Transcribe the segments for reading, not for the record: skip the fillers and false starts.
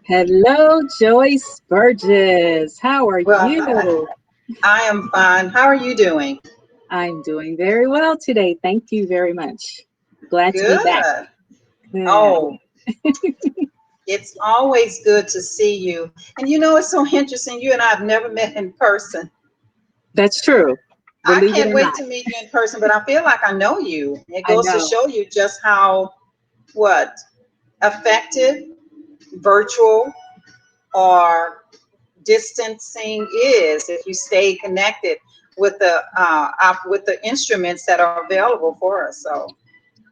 Hello, Joyce Burgess. How are Well, you? I am fine. How are you doing? I'm doing very well today. Thank you very much. Glad to be back. Good. Good. Oh, it's always good to see you. And it's so interesting. You and I have never met in person. That's true. I Believe it can't or wait not. to meet you in person, but I feel like I know you. It I goes to know. show you just how, what, effective virtual or distancing is if you stay connected with the instruments that are available for us. So,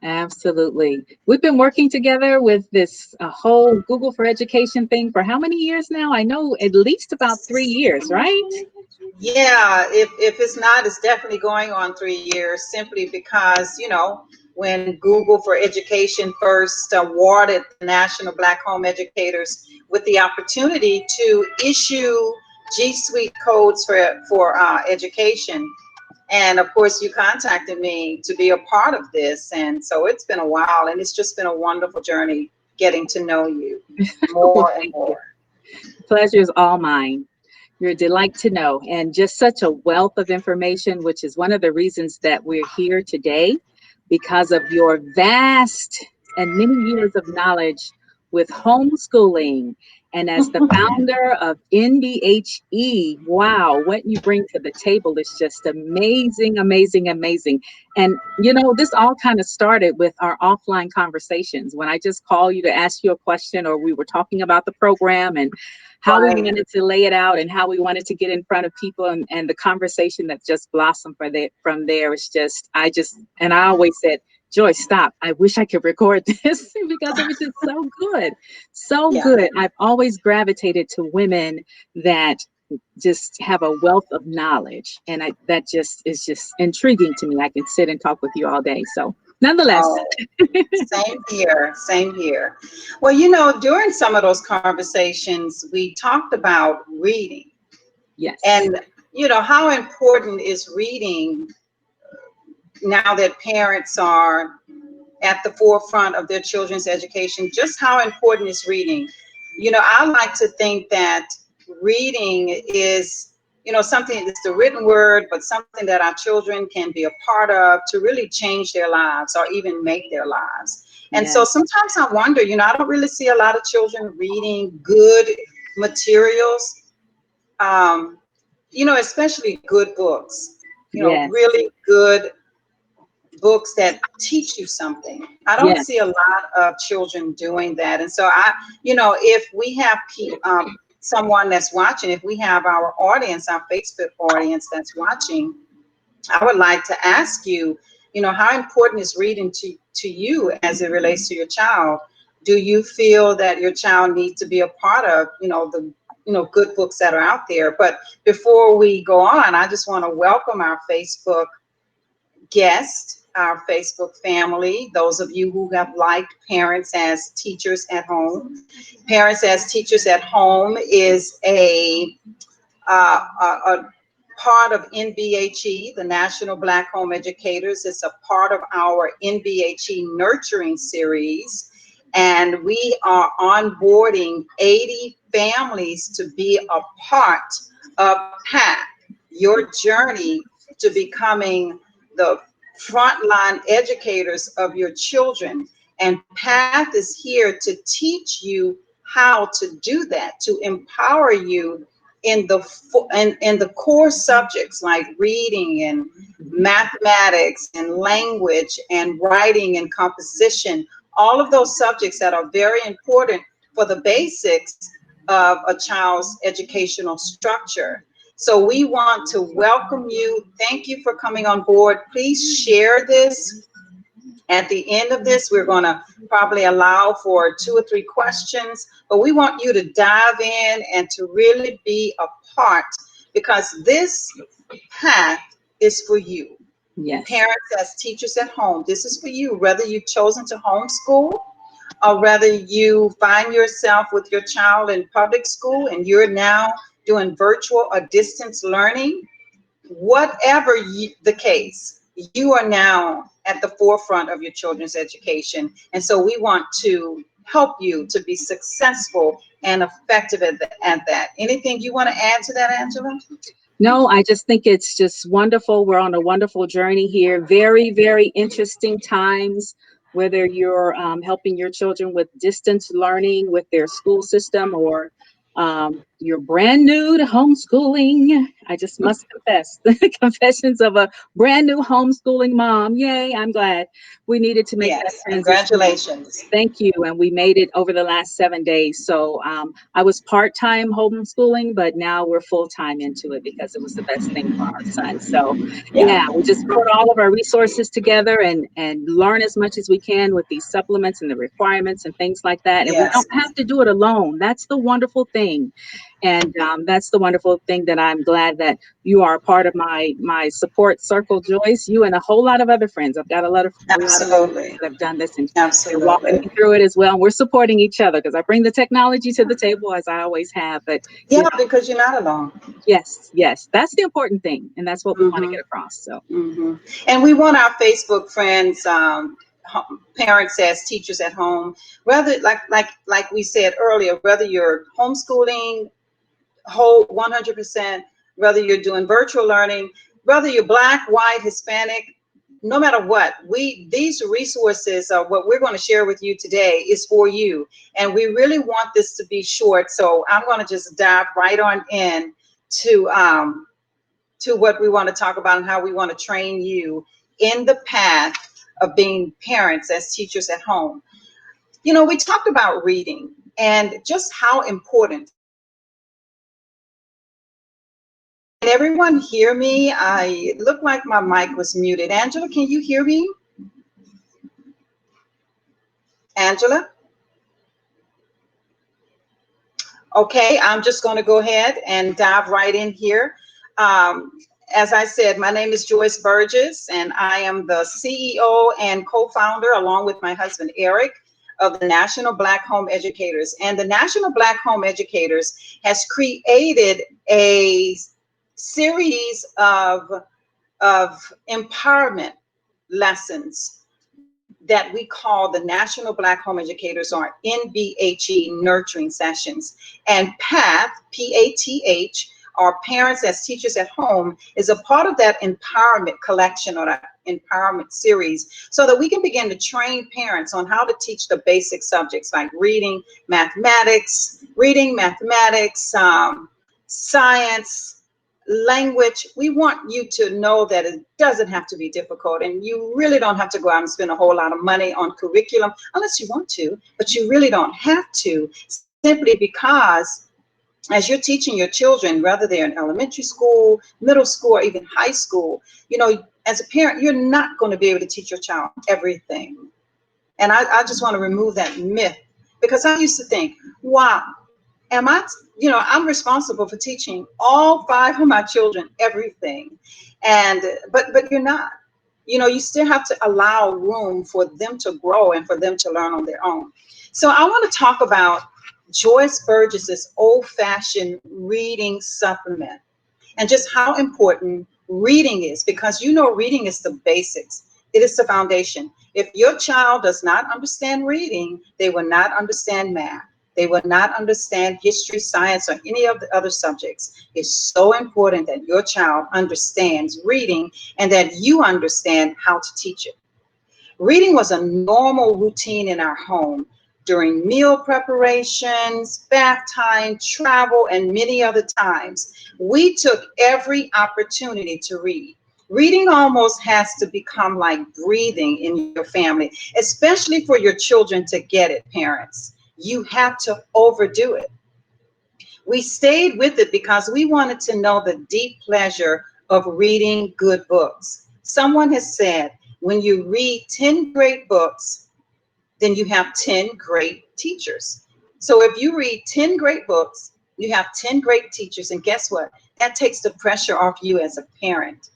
Absolutely. We've been working together with this whole Google for Education thing for how many years now? I know at least about 3 years, right? yeah, if it's not, it's definitely going on 3 years simply because, when Google for Education first awarded the National Black Home Educators with the opportunity to issue G Suite codes for education. And of course, you contacted me to be a part of this. And so it's been a while, and it's just been a wonderful journey getting to know you Well, more and thank you. more. Pleasure is all mine. You're a delight to know, and just such a wealth of information, which is one of the reasons that we're here today, because of your vast and many years of knowledge with homeschooling. And as the founder of NBHE, wow, what you bring to the table is just amazing, amazing, amazing. And this all kind of started with our offline conversations when I just called you to ask you a question, or we were talking about the program and how we Right. wanted to lay it out and how we wanted to get in front of people, and the conversation that just blossomed from there was just and I always said, Joyce, stop. I wish I could record this because it was just so good. So Yeah. good. I've always gravitated to women that just have a wealth of knowledge. And that just is just intriguing to me. I can sit and talk with you all day. So nonetheless, Oh, same here. Same here. Well, during some of those conversations, we talked about reading yes. and, how important is reading now that parents are at the forefront of their children's education. Just how important is reading? I like to think that reading is, something that's the written word, but something that our children can be a part of to really change their lives or even make their lives. And so Yes. sometimes I wonder, I don't really see a lot of children reading good materials, um, especially good books, Yes. really good books that teach you something. I don't Yes. see a lot of children doing that. And so if we have someone that's watching, if we have our audience, our Facebook audience that's watching, I would like to ask you, how important is reading to you as it relates to your child? Do you feel that your child needs to be a part of, the good books that are out there? But before we go on, I just want to welcome our Facebook guest, our Facebook family, those of you who have liked Parents as Teachers at Home. Parents as Teachers at Home is a part of NBHE, the National Black Home Educators. It's a part of our NBHE Nurturing Series. And we are onboarding 80 families to be a part of PATH, your journey to becoming the frontline educators of your children. And PATH is here to teach you how to do that, to empower you in the core subjects like reading and mathematics and language and writing and composition, all of those subjects that are very important for the basics of a child's educational structure. So we want to welcome you. Thank you for coming on board. Please share this. At the end of this, we're going to probably allow for 2 or 3 questions, but we want you to dive in and to really be a part, because this path is for you. Yes. Parents as teachers at home, this is for you, whether you've chosen to homeschool or whether you find yourself with your child in public school and you're now doing virtual or distance learning. Whatever the case, you are now at the forefront of your children's education. And so we want to help you to be successful and effective at that. Anything you want to add to that, Angela? No, I just think it's just wonderful. We're on a wonderful journey here. Very, very interesting times, whether you're helping your children with distance learning with their school system, or you're brand new to homeschooling. I just must confess, the confessions of a brand new homeschooling mom. Yay, I'm glad we needed to make that Yes, transition. congratulations. Thank you. And we made it over the last 7 days. So I was part-time homeschooling, but now we're full-time into it because it was the best thing for our son. So Yeah, yeah, we just put all of our resources together and learn as much as we can with these supplements and the requirements and things like that. And we yes. don't have to do it alone. That's the wonderful thing. And that's the wonderful thing, that I'm glad that you are a part of my support circle, Joyce. You and a whole lot of other friends. I've got a lot of other friends Absolutely. that have done this, and they're walking Absolutely. me through it as well. And we're supporting each other because I bring the technology to the table, as I always have. But Yeah, because you're not alone. yes, yes, that's the important thing, and that's what we want to Hmm. get across. So Hmm. And we want our Facebook friends, parents as teachers at home, whether like we said earlier, whether you're homeschooling whole 100%, whether you're doing virtual learning, whether you're Black, white, Hispanic, no matter what, these resources, what we're going to share with you today, is for you. And we really want this to be short, so I'm going to just dive right on in to what we want to talk about and how we want to train you in the path of being parents as teachers at home. You know, we talked about reading and just how important. Can everyone hear me? It looked like my mic was muted. Angela, can you hear me? Angela? Okay, I'm just going to go ahead and dive right in here. Um, as I said, my name is Joyce Burgess, and I am the CEO and co-founder, along with my husband Eric, of the National Black Home Educators. And the National Black Home Educators has created a series of empowerment lessons that we call the National Black Home Educators, or NBHE nurturing sessions. And PATH, P-A-T-H, or Parents as Teachers at Home, is a part of that empowerment collection, or that empowerment series, so that we can begin to train parents on how to teach the basic subjects like reading, mathematics, science, language. We want you to know that it doesn't have to be difficult, and you really don't have to go out and spend a whole lot of money on curriculum unless you want to, but you really don't have to, simply because as you're teaching your children, whether they're in elementary school, middle school, or even high school, you know, as a parent, you're not going to be able to teach your child everything. And I just want to remove that myth, because I used to think, wow, am I, I'm responsible for teaching all 5 of my children everything. And but you're not. You know, you still have to allow room for them to grow and for them to learn on their own. So I want to talk about Joyce Burgess's old-fashioned reading supplement, and just how important reading is, because reading is the basics. It is the foundation. If your child does not understand reading, they will not understand math. They will not understand history, science, or any of the other subjects. It's so important that your child understands reading and that you understand how to teach it. Reading was a normal routine in our home during meal preparations, bath time, travel, and many other times. We took every opportunity to read. Reading almost has to become like breathing in your family, especially for your children to get it, parents. You have to overdo it. We stayed with it because we wanted to know the deep pleasure of reading good books. Someone has said, when you read 10 great books, then you have 10 great teachers. So if you read 10 great books, you have 10 great teachers. And guess what? That takes the pressure off you as a parent.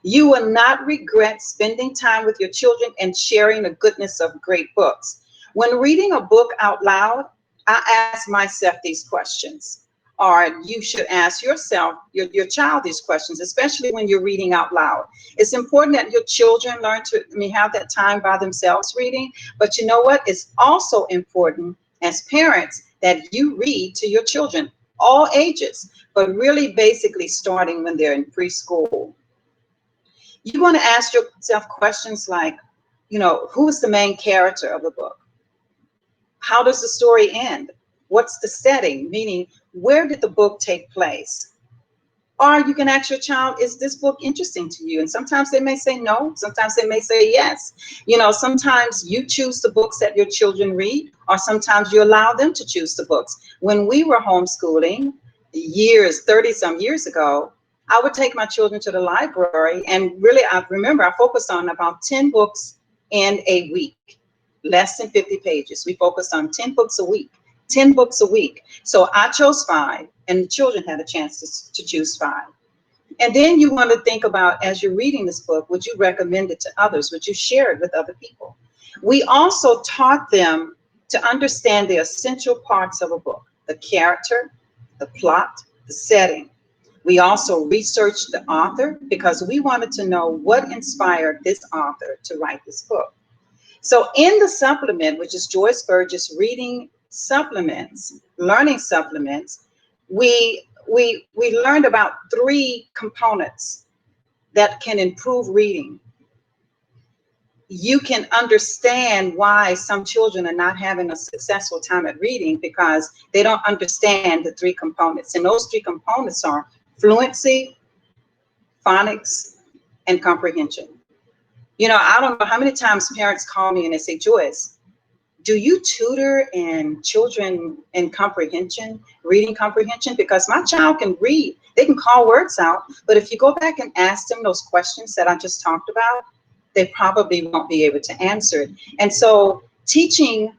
You will not regret spending time with your children and sharing the goodness of great books. When reading a book out loud, I ask myself these questions. or you should ask yourself, your child, these questions, especially when you're reading out loud. It's important that your children learn to, have that time by themselves reading. But you know what? It's also important as parents that you read to your children, all ages, but really basically starting when they're in preschool. You want to ask yourself questions like, who is the main character of the book? How does the story end? What's the setting? Meaning, where did the book take place? Or you can ask your child, is this book interesting to you? And sometimes they may say no, sometimes they may say yes. Sometimes you choose the books that your children read, or sometimes you allow them to choose the books. When we were homeschooling 30 some years ago, I would take my children to the library, and really, I remember I focused on about 10 books in a week, less than 50 pages. We focused on 10 books a week. 10 books a week. So I chose 5, and the children had a chance to choose 5. And then you want to think about, as you're reading this book, would you recommend it to others? Would you share it with other people? We also taught them to understand the essential parts of a book: the character, the plot, the setting. We also researched the author because we wanted to know what inspired this author to write this book. So in the supplement, which is Joyce Burgess Reading Supplements, Learning Supplements, we learned about 3 components that can improve reading. You can understand why some children are not having a successful time at reading because they don't understand the 3 components. And those 3 components are fluency, phonics, and comprehension. I don't know how many times parents call me and they say, Joyce, do you tutor in children in comprehension, reading comprehension? Because my child can read, they can call words out, but if you go back and ask them those questions that I just talked about, they probably won't be able to answer it. And so teaching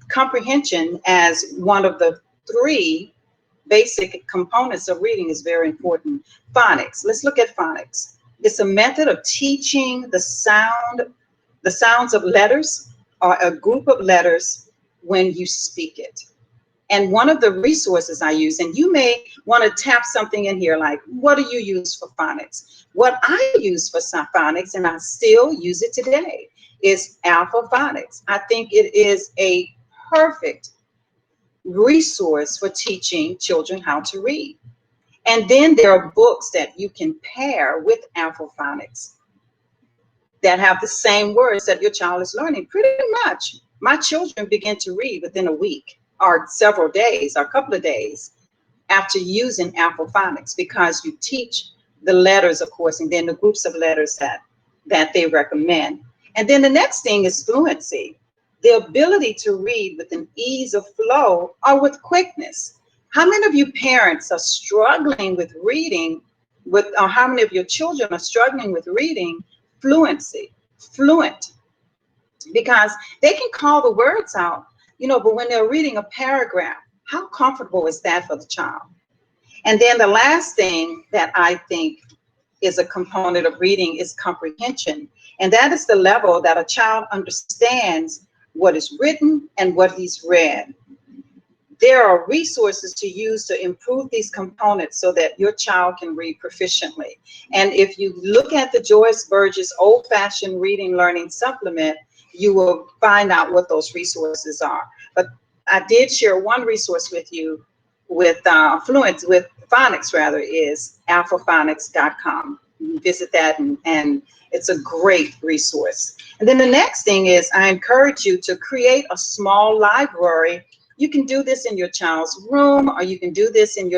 comprehension as one of the 3 basic components of reading is very important. Phonics, let's look at phonics. It's a method of teaching the sounds of letters, or a group of letters, when you speak it. And one of the resources I use, and you may want to tap something in here like, what do you use for phonics? What I use for phonics, and I still use it today, is Alpha Phonics. I think it is a perfect resource for teaching children how to read. And then there are books that you can pair with Alpha Phonics that have the same words that your child is learning. Pretty much, my children begin to read within a week, or several days, or a couple of days after using Alpha Phonics, because you teach the letters, of course, and then the groups of letters that they recommend. And then the next thing is fluency, the ability to read with an ease of flow or with quickness. How many of you parents are struggling with reading, or how many of your children are struggling with reading fluency, fluent? Because they can call the words out, but when they're reading a paragraph, how comfortable is that for the child? And then the last thing that I think is a component of reading is comprehension. And that is the level that a child understands what is written and what he's read. There are resources to use to improve these components so that your child can read proficiently. And if you look at the Joyce Burgess Old-Fashioned Reading Learning Supplement, you will find out what those resources are. But I did share one resource with you with phonics rather, is alphaphonics.com. You can visit that, and it's a great resource. And then the next thing is, I encourage you to create a small library. You can do this in your child's room, or you can do this in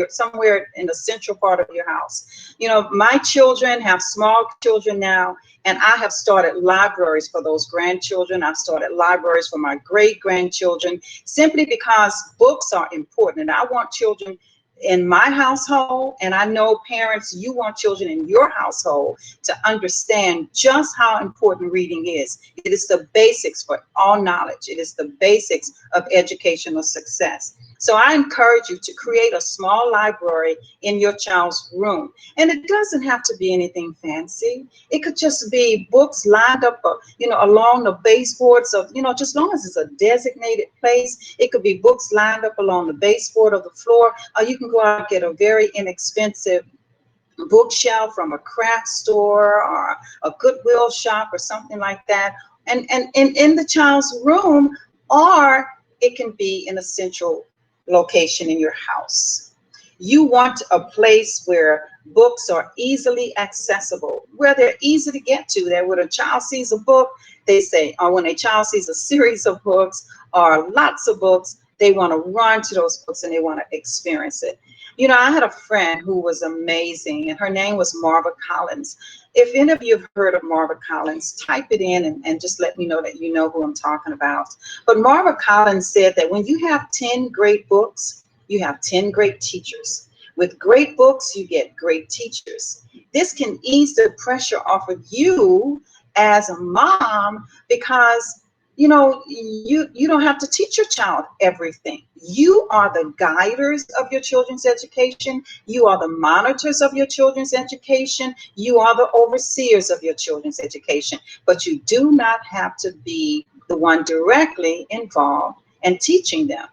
somewhere in the central part of your house. My children have small children now, and I have started libraries for those grandchildren. I've started libraries for my great-grandchildren, simply because books are important. And I want children in my household, and I know parents, you want children in your household to understand just how important reading is. It is the basics for all knowledge. It is the basics of educational success. So I encourage you to create a small library in your child's room. And it doesn't have to be anything fancy. It could just be books lined up, along the baseboards of, just as long as it's a designated place. It could be books lined up along the baseboard of the floor, or you can go out and get a very inexpensive bookshelf from a craft store or a Goodwill shop or something like that. And in the child's room, or it can be in a central location in your house. You want a place where books are easily accessible, where they're easy to get to. That when a child sees a book, they say, or when a child sees a series of books or lots of books, they want to run to those books and they want to experience it. I had a friend who was amazing, and her name was Marva Collins. If any of you have heard of Marva Collins, type it in and just let me know that you know who I'm talking about. But Marva Collins said that when you have 10 great books, you have 10 great teachers. With great books, you get great teachers. This can ease the pressure off of you as a mom, because you don't have to teach your child everything. You are the guiders of your children's education. You are the monitors of your children's education. You are the overseers of your children's education. But you do not have to be the one directly involved in teaching them.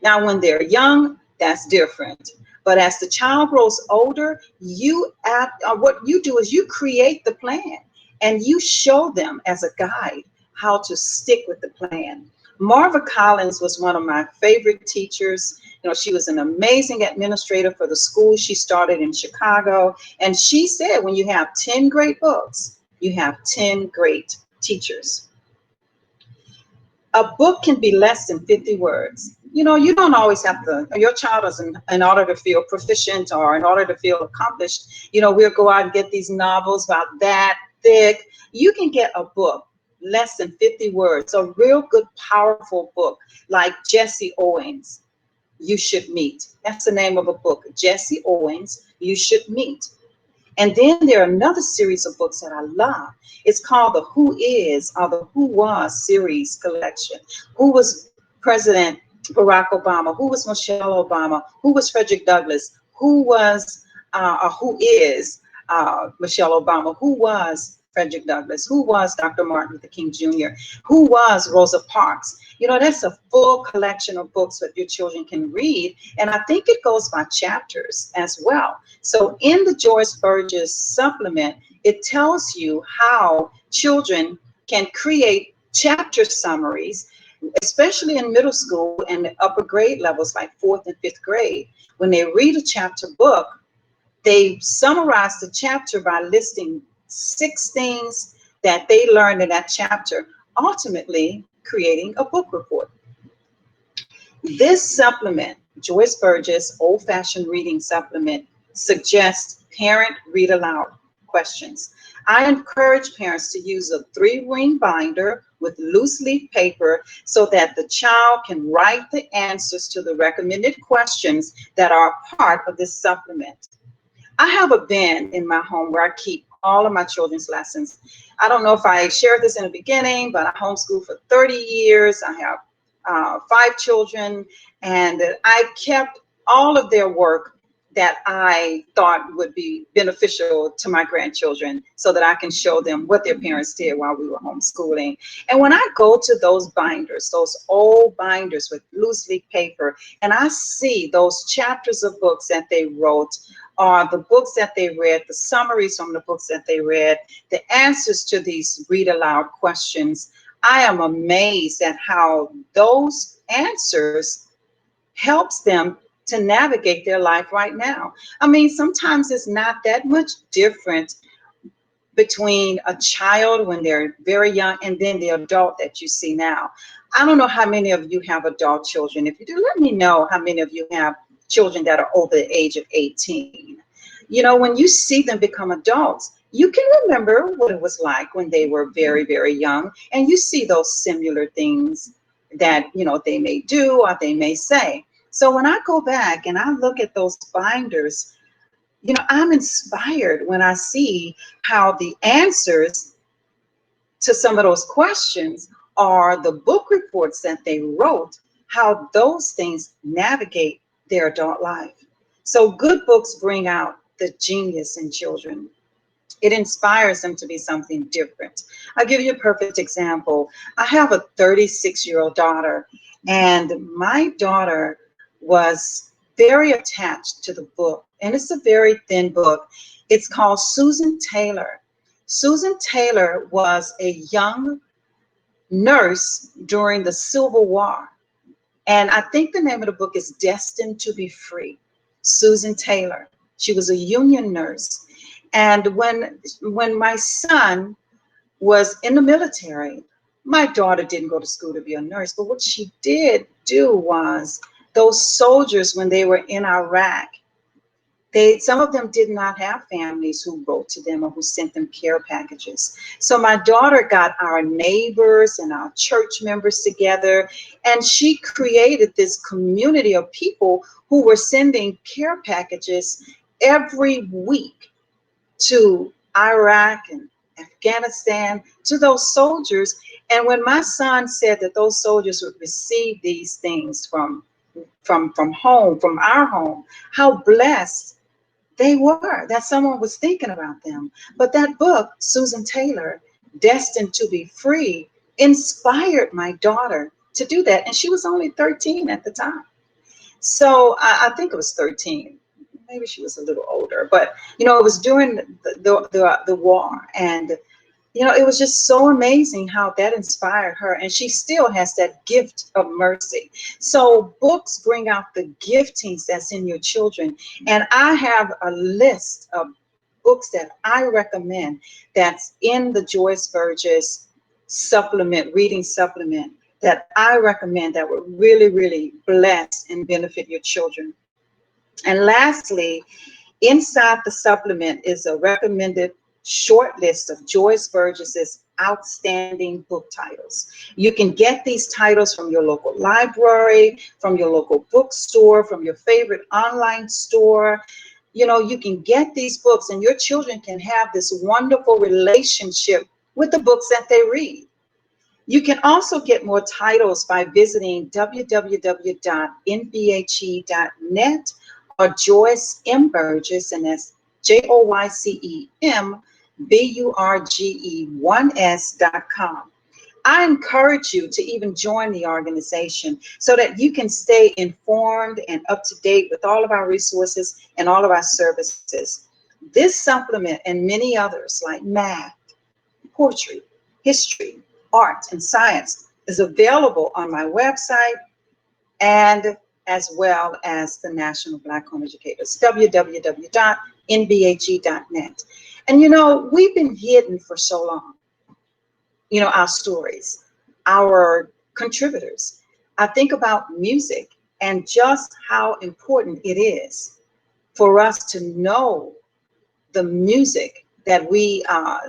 Now, when they're young, that's different. But as the child grows older, what you do is you create the plan and you show them as a guide how to stick with the plan. Marva Collins was one of my favorite teachers. She was an amazing administrator for the school she started in Chicago. And she said, when you have 10 great books, you have 10 great teachers. A book can be less than 50 words. You don't always have to, your child doesn't, in order to feel proficient or in order to feel accomplished, we'll go out and get these novels about that thick. You can get a book less than 50 words, a real good, powerful book like Jesse Owens, You Should Meet. That's the name of a book, Jesse Owens, You Should Meet. And then there are another series of books that I love. It's called the Who Is or the Who Was series collection. Who was President Barack Obama? Who was Michelle Obama? Who was Frederick Douglass? Who was or who is Michelle Obama? Who was Frederick Douglass? Who was Dr. Martin Luther King Jr.? Who was Rosa Parks? That's a full collection of books that your children can read. And I think it goes by chapters as well. So in the Joyce Burgess supplement, it tells you how children can create chapter summaries, especially in middle school and the upper grade levels like 4th and 5th grade. When they read a chapter book, they summarize the chapter by listing 6 things that they learned in that chapter, ultimately creating a book report. This supplement, Joyce Burgess Old-Fashioned Reading Supplement, suggests parent read-aloud questions. I encourage parents to use a 3-ring binder with loose leaf paper so that the child can write the answers to the recommended questions that are part of this supplement. I have a bin in my home where I keep all of my children's lessons. I don't know if I shared this in the beginning, but I homeschooled for 30 years. I have 5 children, and I kept all of their work that I thought would be beneficial to my grandchildren so that I can show them what their parents did while we were homeschooling. And when I go to those binders, those old binders with loose leaf paper, and I see those chapters of books that they wrote, or the books that they read, the summaries from the books that they read, the answers to these read-aloud questions, I am amazed at how those answers helps them to navigate their life right now. I mean, sometimes it's not that much different between a child when they're very young and then the adult that you see now. I don't know how many of you have adult children. If you do, let me know how many of you have children that are over the age of 18. When you see them become adults, you can remember what it was like when they were very, very young, and you see those similar things that, they may do or they may say. So when I go back and I look at those binders, I'm inspired when I see how the answers to some of those questions are the book reports that they wrote how those things navigate their adult life. So good books bring out the genius in children. It inspires them to be something different. I'll give you a perfect example. I have a 36-year-old daughter, and my daughter was very attached to the book, and it's a very thin book. It's called Susan Taylor. Susan Taylor was a young nurse during the Civil War, and I think the name of the book is Destined to Be Free. Susan Taylor. She was a union nurse. And when my son was in the military, my daughter didn't go to school to be a nurse, but what she did do was those soldiers, when they were in Iraq, some of them did not have families who wrote to them or who sent them care packages. So my daughter got our neighbors and our church members together, and she created this community of people who were sending care packages every week to Iraq and Afghanistan, to those soldiers. And when my son said that those soldiers would receive these things from home, from our home, how blessed they were that someone was thinking about them. But that book, Susan Taylor, Destined to Be Free, inspired my daughter to do that. And she was only 13 at the time. So I think it was 13. Maybe she was a little older, but it was during the war, and it was just so amazing how that inspired her, and she still has that gift of mercy. So books bring out the giftings that's in your children, and I have a list of books that I recommend that's in the Joyce Burgess supplement, reading supplement, that I recommend that would really, really bless and benefit your children. And lastly, inside the supplement is a recommended short list of Joyce Burgess's outstanding book titles. You can get these titles from your local library, from your local bookstore, from your favorite online store. You can get these books, and your children can have this wonderful relationship with the books that they read. You can also get more titles by visiting www.nbhe.net or Joyce M. Burgess, and that's JoyceMBurge1s.com. I encourage you to even join the organization so that you can stay informed and up to date with all of our resources and all of our services. This supplement and many others like math, poetry, history, art, and science is available on my website, and as well as the National Black Home Educators, www.nbhe.net. And we've been hidden for so long, our stories, our contributors. I think about music and just how important it is for us to know the music that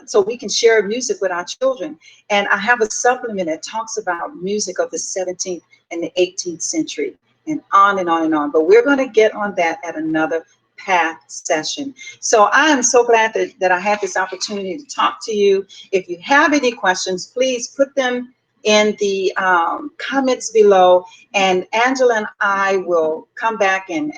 so we can share music with our children. And I have a supplement that talks about music of the 17th and the 18th century, and on and on and on. But we're going to get on that at another path session. So I am so glad that I had this opportunity to talk to you. If you have any questions, please put them in the comments below, and Angela and I will come back and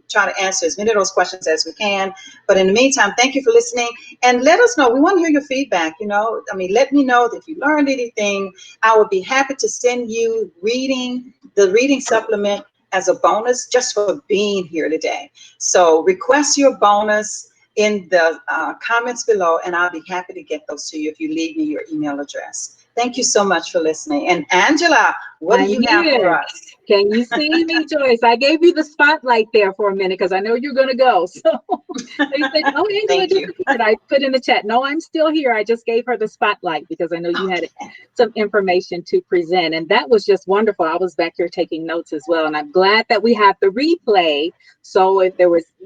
try to answer as many of those questions as we can. But in the meantime, thank you for listening, and let us know. We want to hear your feedback. Let me know that if you learned anything. I would be happy to send you the reading supplement as a bonus just for being here today. So request your bonus in the comments below, and I'll be happy to get those to you if you leave me your email address. Thank you so much for listening. And Angela, what do you have for us? Can you see me, Joyce? I gave you the spotlight there for a minute because I know you're going to go. So they said, oh, Angela disappeared. I put in the chat, no, I'm still here. I just gave her the spotlight because I know you had some information to present. And that was just wonderful. I was back here taking notes as well. And I'm glad that we have the replay. So if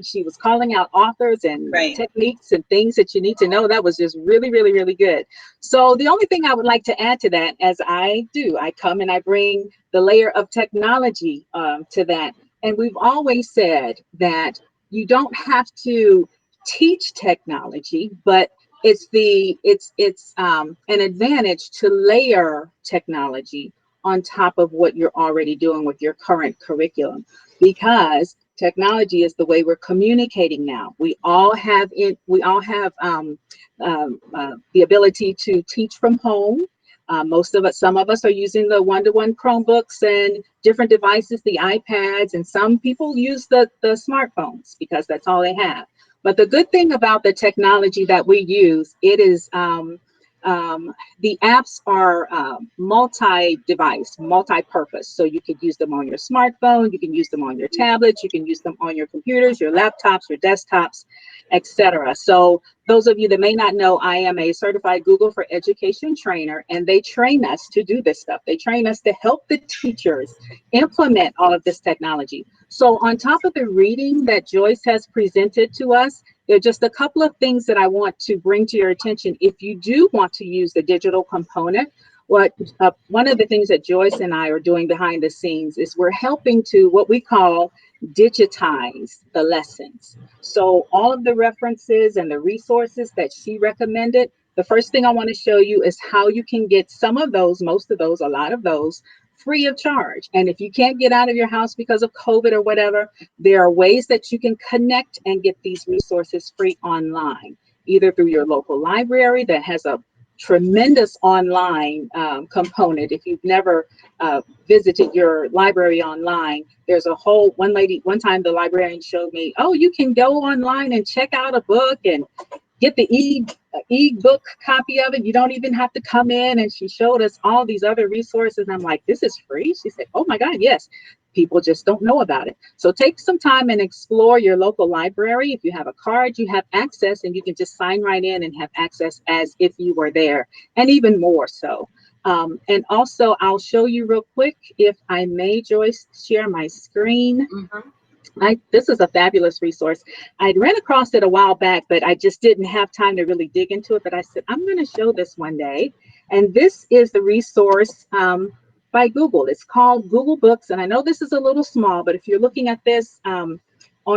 she was calling out authors and techniques and things that you need to know, that was just really, really, really good. So the only thing I would like to add to that, as I do, I come and I bring the layer of technology to that. And we've always said that you don't have to teach technology, but it's an advantage to layer technology on top of what you're already doing with your current curriculum, because technology is the way we're communicating now. We all have the ability to teach from home. Most of us, some of us are using the one-to-one Chromebooks and different devices, the iPads, and some people use the smartphones because that's all they have. But the good thing about the technology that we use, it is the apps are multi-device, multi-purpose. So you could use them on your smartphone, you can use them on your tablets, you can use them on your computers, your laptops, your desktops, etc. So those of you that may not know, I am a certified Google for Education trainer, and they train us to do this stuff. They train us to help the teachers implement all of this technology. So on top of the reading that Joyce has presented to us, there are just a couple of things that I want to bring to your attention. If you do want to use the digital component, one of the things that Joyce and I are doing behind the scenes is we're helping to what we call digitize the lessons. So all of the references and the resources that she recommended, the first thing I want to show you is how you can get some of those, most of those, a lot of those, free of charge. And if you can't get out of your house because of COVID or whatever, there are ways that you can connect and get these resources free online, either through your local library that has a tremendous online component. If you've never visited your library online, there's a whole, one time the librarian showed me, oh, you can go online and check out a book and get the e-book copy of it. You don't even have to come in. And she showed us all these other resources. I'm like, this is free? She said, oh my God, yes. People just don't know about it. So take some time and explore your local library. If you have a card, you have access, and you can just sign right in and have access as if you were there, and even more so. And also, I'll show you real quick, if I may, Joyce, share my screen. This is a fabulous resource. I'd ran across it a while back, but I just didn't have time to really dig into it. But I said, I'm going to show this one day. And this is the resource by Google. It's called Google Books. And I know this is a little small, but if you're looking at this on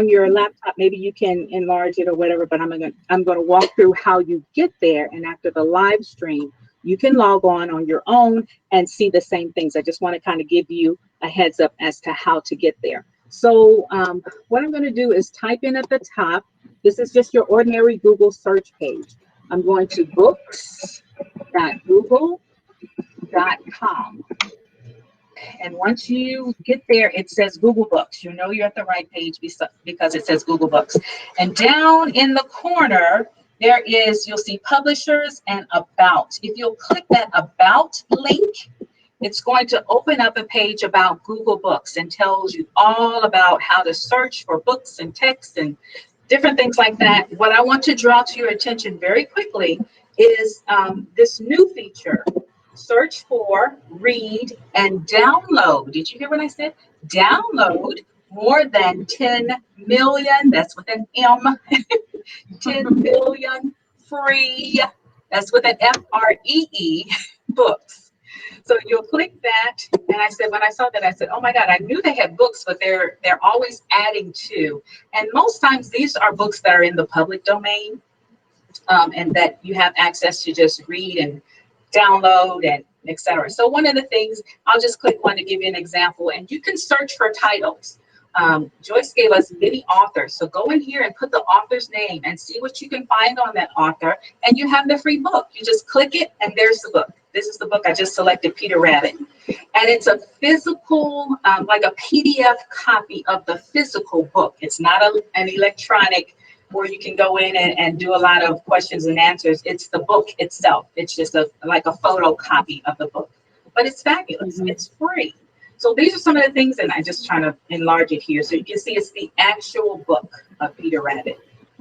your laptop, maybe you can enlarge it or whatever. But I'm going to walk through how you get there. And after the live stream, you can log on your own and see the same things. I just want to kind of give you a heads up as to how to get there. So what I'm going to do is type in at the top. This is just your ordinary Google search page. I'm going to books.google.com. And once you get there, it says Google Books. You know you're at the right page because it says Google Books. And down in the corner, you'll see publishers and about. If you'll click that about link, it's going to open up a page about Google Books and tells you all about how to search for books and texts and different things like that. What I want to draw to your attention very quickly is this new feature. Search for, read, and download. Did you hear what I said? Download more than 10 million, that's with an M, 10 million free, that's with an Free books. So you'll click that, and I said, when I saw that, I said, oh my God, I knew they had books, but they're always adding to. And most times these are books that are in the public domain, and that you have access to just read and download and etc. So one of the things, I'll just click one to give you an example, and you can search for titles. Joyce gave us many authors. So go in here and put the author's name and see what you can find on that author, and you have the free book. You just click it, and there's the book. This is the book I just selected, Peter Rabbit. And it's a physical, like a PDF copy of the physical book. It's not an electronic where you can go in and do a lot of questions and answers. It's the book itself. It's just like a photocopy of the book. But it's fabulous. It's free. So these are some of the things, and I'm just trying to enlarge it here so you can see it's the actual book of Peter Rabbit.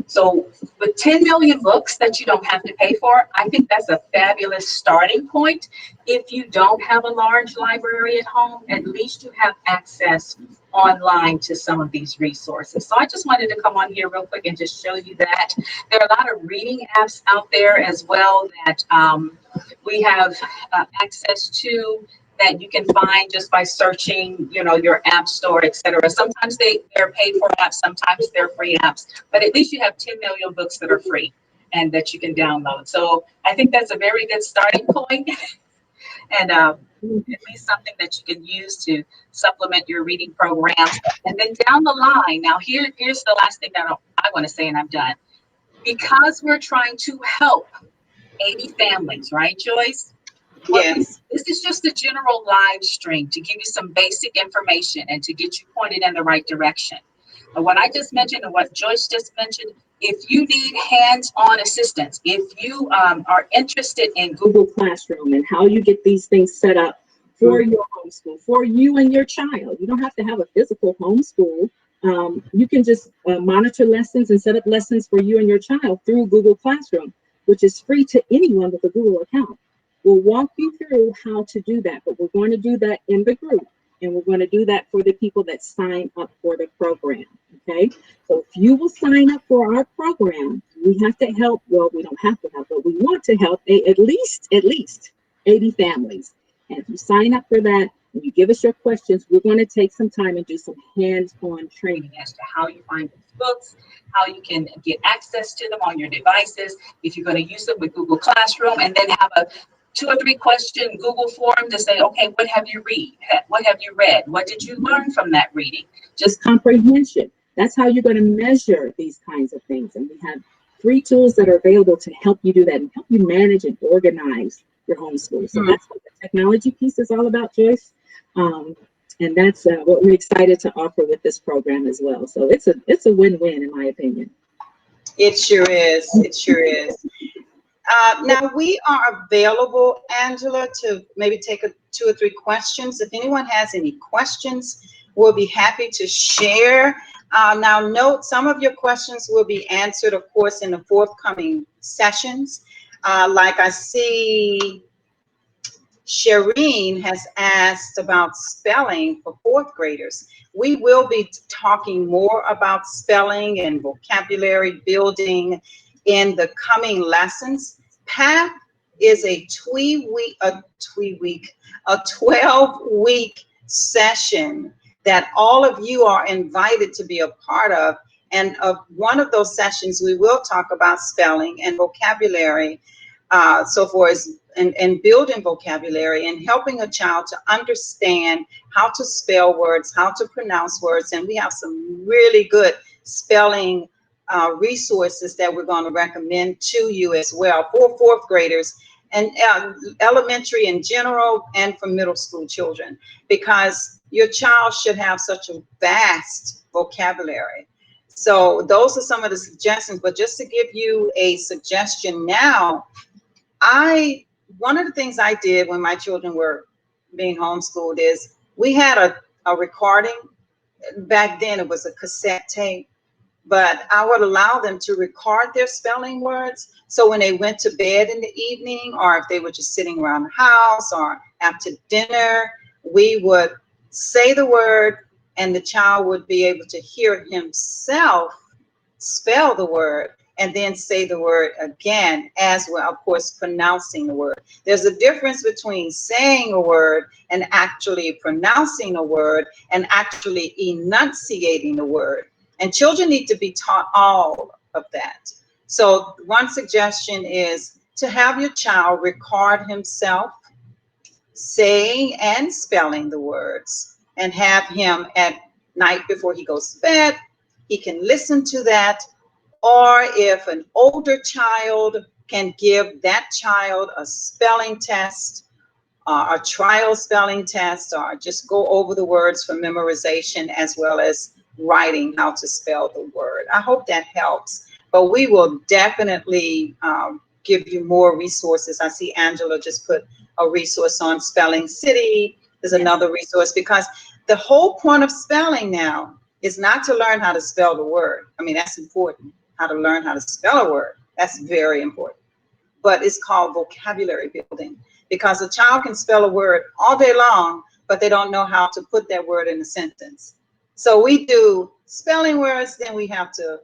So with 10 million books that you don't have to pay for, I think that's a fabulous starting point. If you don't have a large library at home, at least you have access online to some of these resources. So I just wanted to come on here real quick and just show you that. There are a lot of reading apps out there as well that we have access to, that you can find just by searching, your app store, etc. Sometimes they're paid for apps, sometimes they're free apps, but at least you have 10 million books that are free and that you can download. So I think that's a very good starting point. And at least something that you can use to supplement your reading programs. And then down the line, now here's the last thing that I want to say, and I'm done. Because we're trying to help 80 families, right, Joyce? Yes. This is just a general live stream to give you some basic information and to get you pointed in the right direction. And what I just mentioned and what Joyce just mentioned, if you need hands-on assistance, if you are interested in Google Classroom and how you get these things set up for your homeschool, for you and your child, you don't have to have a physical homeschool. You can just monitor lessons and set up lessons for you and your child through Google Classroom, which is free to anyone with a Google account. We'll walk you through how to do that, but we're going to do that in the group. And we're going to do that for the people that sign up for the program, okay? So if you will sign up for our program, we have to help, well, we don't have to help, but we want to help at least 80 families. And if you sign up for that and you give us your questions, we're going to take some time and do some hands-on training as to how you find these books, how you can get access to them on your devices, if you're going to use them with Google Classroom, and then have a 2 or 3 question Google form to say, okay, what have you read? What did you learn from that reading? Just comprehension. That's how you're going to measure these kinds of things. And we have free tools that are available to help you do that and help you manage and organize your homeschool. So that's what the technology piece is all about, Joyce. And that's what we're excited to offer with this program as well. So it's a win-win, in my opinion. It sure is. It sure is. Now we are available, Angela, to maybe take 2 or 3 questions. If anyone has any questions, we'll be happy to share. Now note, some of your questions will be answered, of course, in the forthcoming sessions. Like I see Shireen has asked about spelling for 4th graders. We will be talking more about spelling and vocabulary building in the coming lessons. PATH is a 12-week session that all of you are invited to be a part of. And of one of those sessions, we will talk about spelling and vocabulary, so forth, and building vocabulary and helping a child to understand how to spell words, how to pronounce words. And we have some really good spelling resources that we're going to recommend to you as well for 4th graders and elementary in general, and for middle school children, because your child should have such a vast vocabulary. So those are some of the suggestions, but just to give you a suggestion now, one of the things I did when my children were being homeschooled is we had a recording. Back then it was a cassette tape, but I would allow them to record their spelling words. So when they went to bed in the evening, or if they were just sitting around the house or after dinner, we would say the word and the child would be able to hear himself spell the word and then say the word again, as well, of course, pronouncing the word. There's a difference between saying a word and actually pronouncing a word and actually enunciating the word. And children need to be taught all of that. So one suggestion is to have your child record himself saying and spelling the words, and have him at night before he goes to bed. He can listen to that. Or if an older child can give that child a spelling test, a trial spelling test, or just go over the words for memorization as well as writing how to spell the word. I hope that helps. But we will definitely give you more resources. I see Angela just put a resource on Spelling City. There's another resource, because the whole point of spelling now is not to learn how to spell the word. I mean, that's important. How to learn how to spell a word. That's very important. But it's called vocabulary building, because a child can spell a word all day long, but they don't know how to put that word in a sentence. So we do spelling words, then we have to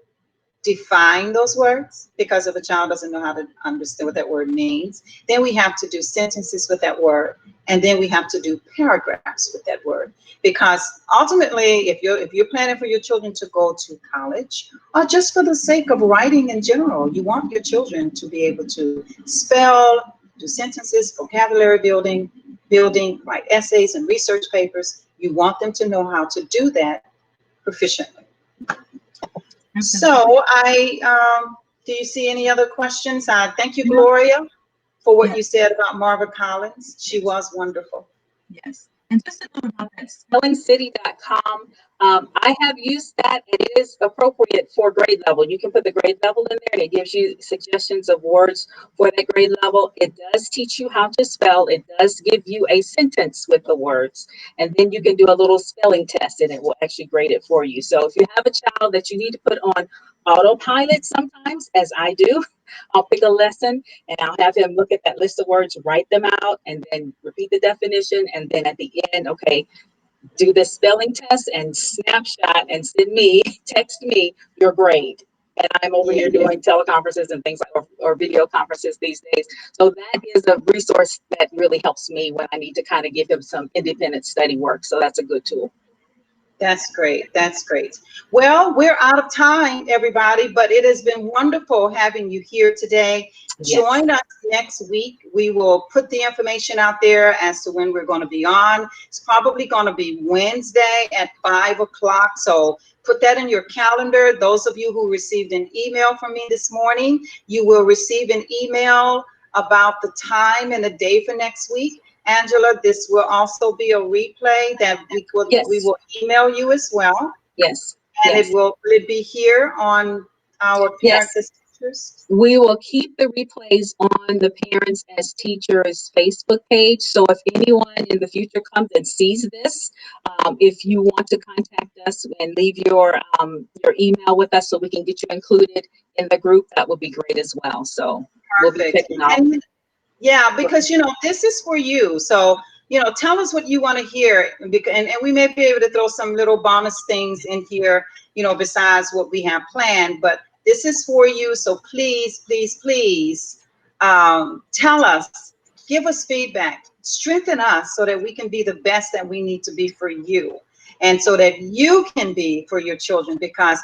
define those words, because if a child doesn't know how to understand what that word means, then we have to do sentences with that word, and then we have to do paragraphs with that word. Because ultimately, if you're planning for your children to go to college, or just for the sake of writing in general, you want your children to be able to spell do sentences, vocabulary building, write essays and research papers. You want them to know how to do that proficiently. So do you see any other questions? Thank you, Gloria, for what you said about Marva Collins. She was wonderful. Yes. And just to know about that, spellingcity.com, I have used that. It is appropriate for grade level. You can put the grade level in there and it gives you suggestions of words for that grade level. It does teach you how to spell. It does give you a sentence with the words. And then you can do a little spelling test and it will actually grade it for you. So if you have a child that you need to put on autopilot sometimes, as I do, I'll pick a lesson and I'll have him look at that list of words, write them out, and then repeat the definition. And then at the end, okay, do the spelling test and snapshot and text me your grade. And I'm over here doing teleconferences and things like, or video conferences these days. So that is a resource that really helps me when I need to kind of give him some independent study work. So that's a good tool. That's great. That's great. Well, we're out of time, everybody, but it has been wonderful having you here today. Yes. Join us next week. We will put the information out there as to when we're going to be on. It's probably going to be Wednesday at 5 o'clock. So put that in your calendar. Those of you who received an email from me this morning, you will receive an email about the time and the day for next week. Angela, this will also be a replay that we will email you as well. Yes. And will it be here on our Parents as Teachers? We will keep the replays on the Parents as Teachers Facebook page. So if anyone in the future comes and sees this, if you want to contact us and leave your email with us so we can get you included in the group, that would be great as well. So we'll be checking out. Yeah, because, this is for you. So, tell us what you want to hear. And we may be able to throw some little bonus things in here, besides what we have planned. But this is for you. So please, please, please tell us, give us feedback, strengthen us so that we can be the best that we need to be for you. And so that you can be for your children, because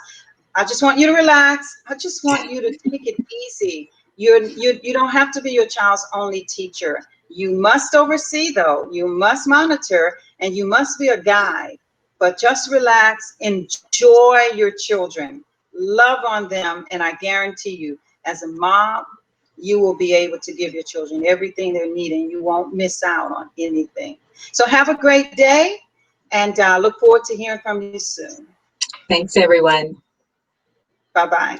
I just want you to relax. I just want you to take it easy. You don't have to be your child's only teacher. You must oversee, though. You must monitor, and you must be a guide. But just relax. Enjoy your children. Love on them. And I guarantee you, as a mom, you will be able to give your children everything they need, and you won't miss out on anything. So have a great day, and look forward to hearing from you soon. Thanks, everyone. Bye-bye.